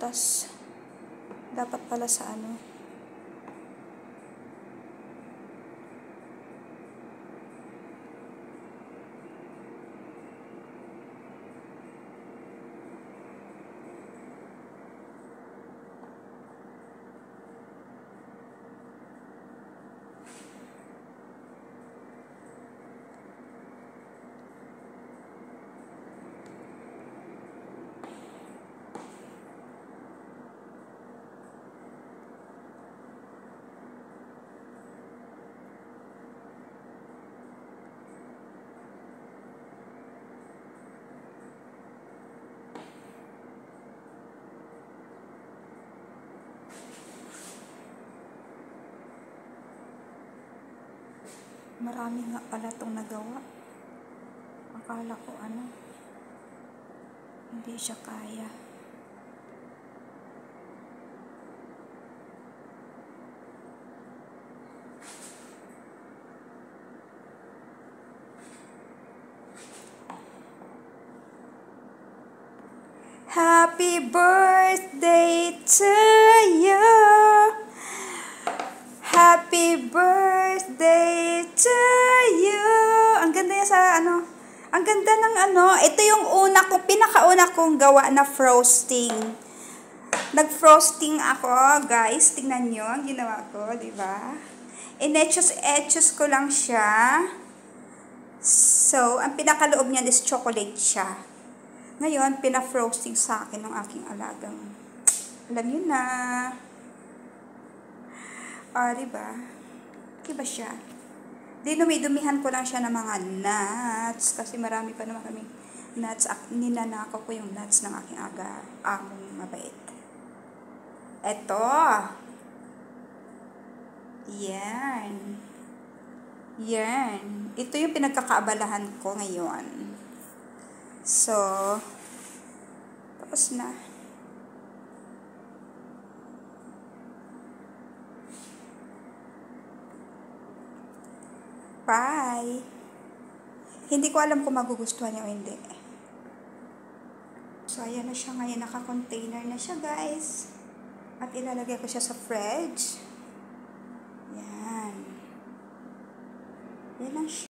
butas. Dapat pala sa ano. Marami nga pala itong nagawa. Akala ko ano, hindi siya kaya. Happy birthday to you. Happy birthday to you. Ang ganda yan sa ano. Ang ganda ng ano. Ito yung pinakauna kong gawa na frosting. Nag-frosting ako, guys. Tingnan nyo ang ginawa ko, di ba? Inechos ko lang siya. So, ang pinakaloob niyan is chocolate siya. Ngayon, pina-frosting sa akin ng aking alagang. Alam nyo na. Diba? Diba siya? Dinumi-dumihan ko lang siya ng mga nuts. Kasi marami pa naman kami nuts. Ninanakaw ko yung nuts ng aking among mabait. Eto. Yan. Yan. Ito yung pinagkakaabalahan ko ngayon. So, tapos na. Bye! Hindi ko alam kung magugustuhan niya o hindi. So, ayan na siya ngayon. Naka-container na siya, guys. At ilalagay ko siya sa fridge. Yan. Yan lang siya.